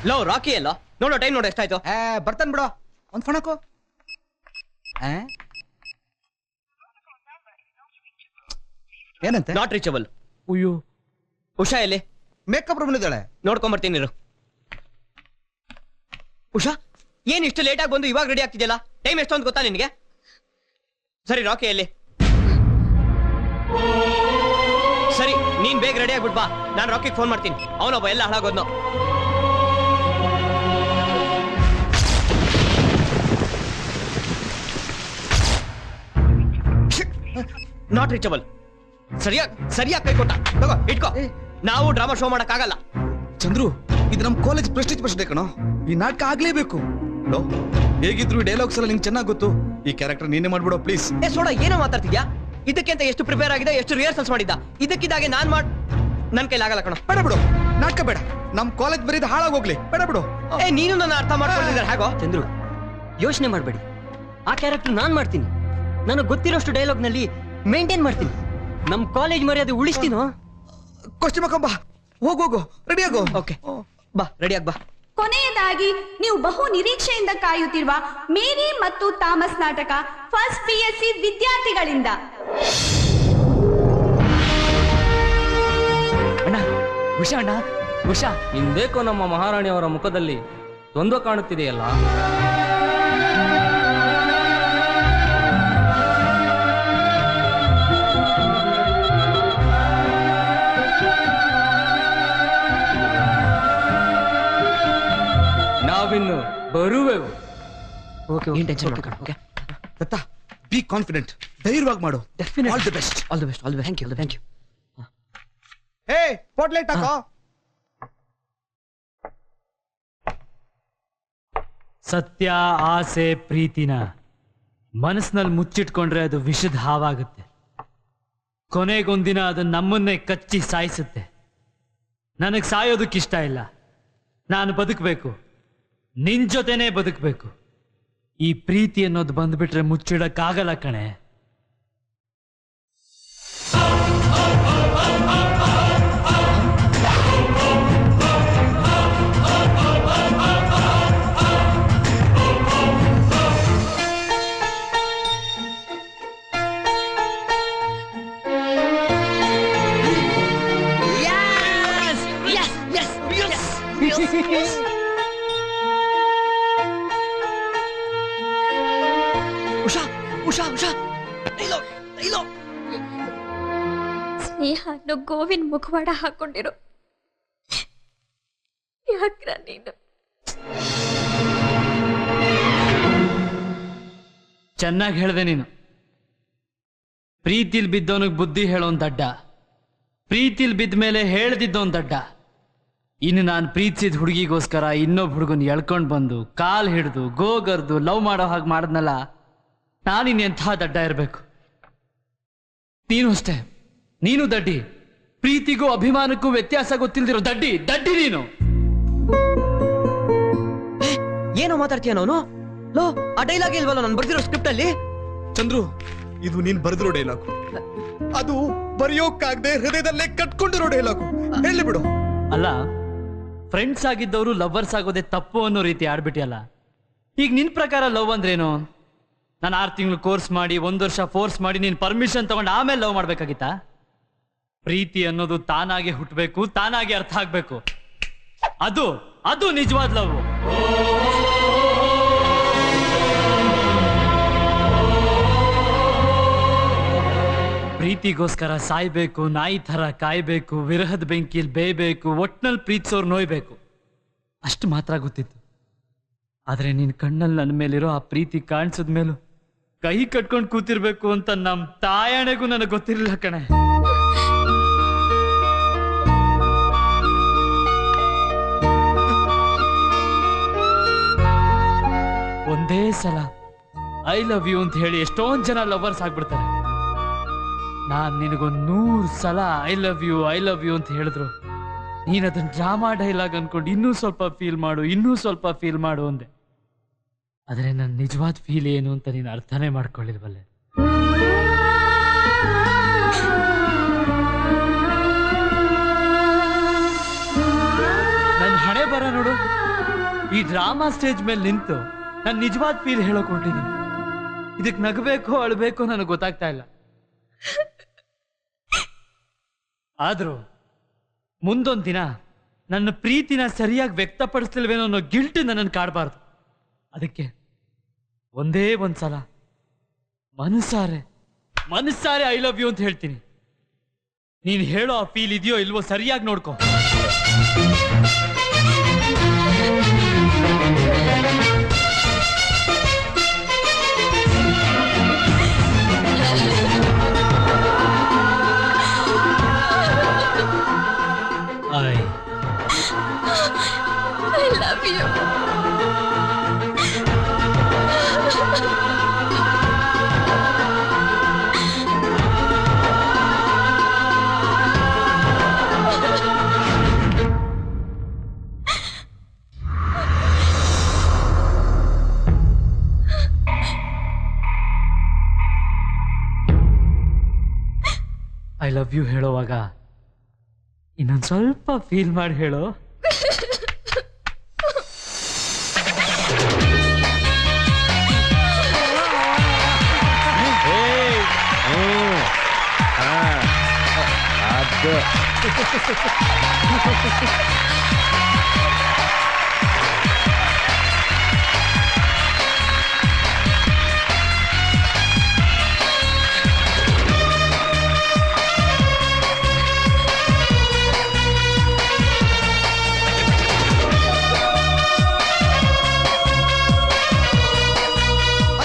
Low rakhi ಅಲ್ಲ ನೋಡೋ time ನೋಡು ಎಷ್ಟಾಯ್ತು. ಬರ್ತಾನೆ ಬಿಡೋ ಒಂದ್ ಫೋನ್ ಹಾಕು. ಏನಂತೆ? Not reachable. ಅಯ್ಯೋ ಉಷಾ ಎಲ್ಲಿ? ಮೇಕಪ್ ರೂಮ್ ಇದ್ದಾಳೆ, ನೋಡ್ಕೊಂಬರ್ತೀನಿ ಇರು. ಉಷಾ ಏನ್ ಇಷ್ಟು ಲೇಟ್ ಆಗಿ ಬಂದು ಇವಾಗ ರೆಡಿ ಆಗ್ತಿದ್ಯಲ್ಲ? ಟೈಮ್ ಎಷ್ಟೊಂದು ಗೊತ್ತಾ ನಿನ್ಗೆ? ಸರಿ ರಾಕಿ ಎಲ್ಲಿ? ಸರಿ ನೀನ್ ಬೇಗ ರೆಡಿ ಆಗ್ಬಿಟ್ ಬಾ, ನಾನು ರಾಕಿಗೆ ಫೋನ್ ಮಾಡ್ತೀನಿ. ಅವನೊಬ್ಬ ಎಲ್ಲ ಹಾಳಾಗೋದ್ನು. Not reachable. ಸರಿಯಾಗಿ ಕೈ ಕೊಟ್ಟ. ತಗೋ ಇಟ್ಕೋ. ನಾವು ಡ್ರಾಮಾ ಶೋ ಮಾಡಕ್ ಆಗಲ್ಲ. ಚಂದ್ರು, ಇದು ನಮ್ ಕಾಲೇಜ್ ಪ್ರೆಸ್ಟೀಜ್ ಬರ್ಸ್ಡೇ ಕಣೋ, ಈ ನಾಟಕ ಆಗ್ಲೇಬೇಕು. ಹೇಗಿದ್ರು ಡೈಲಾಗ್ಸ್ ಎಲ್ಲ ನಿಂಗೆ ಚೆನ್ನಾಗಿ ಗೊತ್ತು, ಈ ಕ್ಯಾರೆಕ್ಟರ್ ನೀನೇ ಮಾಡ್ಬಿಡೋ ಪ್ಲೀಸ್. ಸೋಡಾ ಏನೋ ಮಾತಾಡ್ತಿದ್ಯಾ? ಇದಕ್ಕಿಂತ ಎಷ್ಟು ಪ್ರಿಪೇರ್ ಆಗಿದೆ, ಎಷ್ಟು ರಿಹರ್ಸಲ್ಸ್ ಮಾಡಿದ್ದ. ಇದಕ್ಕಿದ್ದಾಗೆ ನನ್ ಕೈಲಾಗಲ್ಲ ಕಣೋ. ಬೇಡ ಬಿಡು, ನಾಟಕ ಬೇಡ. ನಮ್ ಕಾಲೇಜ್ ಬರೀದ್ ಹಾಳಾಗೋಗ್ಲಿ, ಬೇಡ ಬಿಡು. ನೀನು ನನ್ನ ಅರ್ಥ ಮಾಡ್ಕೊಂಡಿದ್ದಾರೆ ಹೇಗೋ? ಚಂದ್ರು ಯೋಚನೆ ಮಾಡ್ಬೇಡಿ, ಆ ಕ್ಯಾರೆಕ್ಟರ್ ನಾನ್ ಮಾಡ್ತೀನಿ. ನನಗೆ ಗೊತ್ತಿರೋಷ್ಟು ಡೈಲಾಗ್ ನಲ್ಲಿ ಮೇಂಟೈನ್ ಮಾಡ್ತೀನಿ. ನಮ್ ಕಾಲೇಜ್ ಮರ್ಯಾದೆ ಉಳಿಸ್ತೀನೋ. ಕೊಸ್ಟಿ ಮಕ್ಕಂಬ, ಹೋಗು ರೆಡಿ ಆಗೋ. ಓಕೆ ಬಾ, ರೆಡಿ ಆಗ್ ಬಾ. ಕೊನೆಯದಾಗಿ ನೀವು ಬಹು ನಿರೀಕ್ಷೆಯಿಂದ ಕಾಯುತ್ತಿರುವ ಮೇರಿ ಮತ್ತು ಥಾಮಸ್ ನಾಟಕ ಫಸ್ಟ್ PSC ವಿದ್ಯಾರ್ಥಿಗಳಿಂದ. ಅಣ್ಣ ಉಷಾ, ಅಣ್ಣ ಉಷಾ, ಹಿಂದೇಕೋ ನಮ್ಮ ಮಹಾರಾಣಿಯವರ ಮುಖದಲ್ಲಿ ದ್ವಂದ್ವ ಕಾಣುತ್ತಿದೆಯಲ್ಲ. ನಾವಿನ್ನು ಬರುವೆವು. ಏನ್ ಟೆನ್ಷನ್ ಮಾಡ್ಕೊಂಡು. ಓಕೆ ದತ್ತ, ಬಿ ಕಾನ್ಫಿಡೆಂಟ್, ಧೈರ್ಯವಾಗಿ ಮಾಡು. All the best. All the best. Thank you. ಹೇ ಪೋಟ್ಲೈಟ್ ಹಾಕೋ. ಸತ್ಯ, ಆಸೆ, ಪ್ರೀತಿನ ಮನಸ್ಸಿನಲ್ಲಿ ಮುಚ್ಚಿಟ್ಕೊಂಡ್ರೆ ಅದು ವಿಷದ ಹಾವಾಗುತ್ತೆ. ಕೊನೆಗೊಂದಿನ ಅದು ನಮ್ಮನ್ನೇ ಕಚ್ಚಿ ಸಾಯಿಸುತ್ತೆ. ನನಗೆ ಸಾಯೋದಕ್ಕಿಷ್ಟ ಇಲ್ಲ. ನಾನು ಬದುಕಬೇಕು, ನಿನ್ ಜೊತೆನೇ ಬದುಕಬೇಕು. ಈ ಪ್ರೀತಿ ಅನ್ನೋದು ಬಂದ್ಬಿಟ್ರೆ ಮುಚ್ಚಿಡಕ್ಕಾಗಲ್ಲ ಕಣೆ. ಸ್ನೇಹ ಅನ್ನೋ ಗೋವಿನ ಮುಖವಾಡ ಹಾಕೊಂಡಿರೋ ಯಾಕ್ರ ನೀನು? ಚೆನ್ನಾಗಿ ಹೇಳ್ದೆ ನೀನು. ಪ್ರೀತಿಲ್ ಬಿದ್ದವನಿಗೆ ಬುದ್ಧಿ ಹೇಳೋನ್ ದಡ್ಡ, ಪ್ರೀತಿಲ್ ಬಿದ್ದ ಮೇಲೆ ಹೇಳ್ದಿದ್ದವನ್ ದಡ್ಡ. ಇನ್ನು ನಾನು ಪ್ರೀತಿಸಿದ ಹುಡುಗಿಗೋಸ್ಕರ ಇನ್ನೊಬ್ಬ ಹುಡುಗನ್ ಎಳ್ಕೊಂಡ್ ಬಂದು ಕಾಲ್ ಹಿಡಿದು ಗೋಗರ್ದು ಲವ್ ಮಾಡೋ ಹಾಗೆ ಮಾಡಿದ್ನಲ್ಲ, ನಾನಿನ್ನೆಂಥ ದಡ್ಡ ಇರಬೇಕು. ನೀನು ಅಷ್ಟೇ, ನೀನು ದಡ್ಡಿ. ಪ್ರೀತಿಗೂ ಅಭಿಮಾನಕ್ಕೂ ವ್ಯತ್ಯಾಸ ಗೊತ್ತಿಲ್ದಿರೋ ದಡ್ಡಿ ನೀನು. ಏನೋ ಮಾತಾಡ್ತೀಯ ಅವನು? ಲೋ, ಆ ಡೈಲಾಗ್ ಇಲ್ವಲ್ಲ ನಾನು ಬರ್ದಿರೋ ಸ್ಕ್ರಿಪ್ಟ್ ಅಲ್ಲಿ? ಚಂದ್ರು, ಇದು ನೀನ್ ಬರ್ದಿರೋ ಡೈಲಾಗು. ಅದು ಬರೆಯೋಕ್ಕಾಗದೆ ಹೃದಯದಲ್ಲೇ ಕಟ್ಕೊಂಡಿರೋ ಡೈಲಾಗು. ಹೇಳಿ ಬಿಡು. ಅಲ್ಲ, ಫ್ರೆಂಡ್ಸ್ ಆಗಿದ್ದವರು ಲವ್ವರ್ಸ್ ಆಗೋದೇ ತಪ್ಪು ಅನ್ನೋ ರೀತಿ ಆಡ್ಬಿಟ್ಟಿಯಲ್ಲ. ಈಗ ನಿನ್ ಪ್ರಕಾರ ಲವ್ ಅಂದ್ರೇನು? ನಾನು 6 ತಿಂಗಳು ಕೋರ್ಸ್ ಮಾಡಿ 1 ವರ್ಷ ಫೋರ್ಸ್ ಮಾಡಿ ನೀನ್ ಪರ್ಮಿಷನ್ ತಗೊಂಡು ಆಮೇಲೆ ಲವ್ ಮಾಡ್ಬೇಕಾಗಿತ್ತಾ? ಪ್ರೀತಿ ಅನ್ನೋದು ತಾನಾಗೆ ಹುಟ್ಟಬೇಕು, ತಾನಾಗೆ ಅರ್ಥ ಆಗ್ಬೇಕು. ಅದು ನಿಜವಾದ ಲವ್. ಪ್ರೀತಿಗೋಸ್ಕರ ಸಾಯ್ಬೇಕು, ನಾಯಿ ಥರ ಕಾಯ್ಬೇಕು, ವಿರಹದ ಬೆಂಕಿಯಲ್ಲಿ ಬೇಯಬೇಕು, ಒಟ್ನಲ್ಲಿ ಪ್ರೀತಿಸೋರು ನೋಯ್ಬೇಕು, ಅಷ್ಟು ಮಾತ್ರ ಗೊತ್ತಿತ್ತು. ಆದ್ರೆ ನಿನ್ ಕಣ್ಣಲ್ಲಿ ನನ್ನ ಮೇಲಿರೋ ಆ ಪ್ರೀತಿ ಕಾಣಿಸಿದ್ಮೇಲೂ ಕೈ ಕಟ್ಕೊಂಡು ಕೂತಿರ್ಬೇಕು ಅಂತ ನಮ್ ತಾಯಣೆಗೂ ನನಗೆ ಗೊತ್ತಿರಲಿಲ್ಲ ಕಣೆ. ಒಂದೇ ಸಲ ಐ ಲವ್ ಯು ಅಂತ ಹೇಳಿ ಎಷ್ಟೊಂದ್ ಜನ ಲವರ್ಸ್ ಆಗ್ಬಿಡ್ತಾರೆ. ನಾನ್ ನಿನಗೊಂದು 100 ಸಲ ಐ ಲವ್ ಯು ಅಂತ ಹೇಳಿದ್ರು ನೀನ್ ಅದನ್ನ ಡ್ರಾಮಾ ಡೈಲಾಗ್ ಅನ್ಕೊಂಡು ಇನ್ನೂ ಸ್ವಲ್ಪ ಫೀಲ್ ಮಾಡು ಅಂದೆ. ಆದ್ರೆ ನನ್ನ ನಿಜವಾದ ಫೀಲ್ ಏನು ಅಂತ ನೀನು ಅರ್ಥನೇ ಮಾಡ್ಕೊಳ್ಳಿಲ್ವಲ್ಲೇ. ನನ್ನ ಹಣೆ ಬರ ನೋಡು, ಈ ಡ್ರಾಮಾ ಸ್ಟೇಜ್ ಮೇಲೆ ನಿಂತು ನಾನು ನಿಜವಾದ ಫೀಲ್ ಹೇಳೋಕ್ ಹೊರಟಿದ್ದೀನಿ. ಇದಕ್ಕೆ ನಗಬೇಕೋ ಅಳ್ಬೇಕೋ ನನಗೆ ಗೊತ್ತಾಗ್ತಾ ಇಲ್ಲ. ಆದ್ರೂ ಮುಂದೊಂದ್ ದಿನ ನನ್ನ ಪ್ರೀತಿನ ಸರಿಯಾಗಿ ವ್ಯಕ್ತಪಡಿಸ್ತಿಲ್ವೇನೋ ಅನ್ನೋ ಗಿಲ್ಟ್ ನನ್ನನ್ನು ಕಾಡಬಾರ್ದು. ಅದಕ್ಕೆ ಒಂದೇ ಒಂದ್ಸಲ ಮನಸ್ಸಾರೆ ಐ ಲವ್ ಯು ಅಂತ ಹೇಳ್ತೀನಿ. ನೀನ್ ಹೇಳೋ ಆ ಫೀಲ್ ಇದೆಯೋ ಇಲ್ವೋ ಸರಿಯಾಗಿ ನೋಡ್ಕೊ. I love you. I love you ಹೇಳೋವಾಗ ಇನ್ನೊಂದು ಸ್ವಲ್ಪ ಫೀಲ್ ಮಾಡಿ ಹೇಳೋ.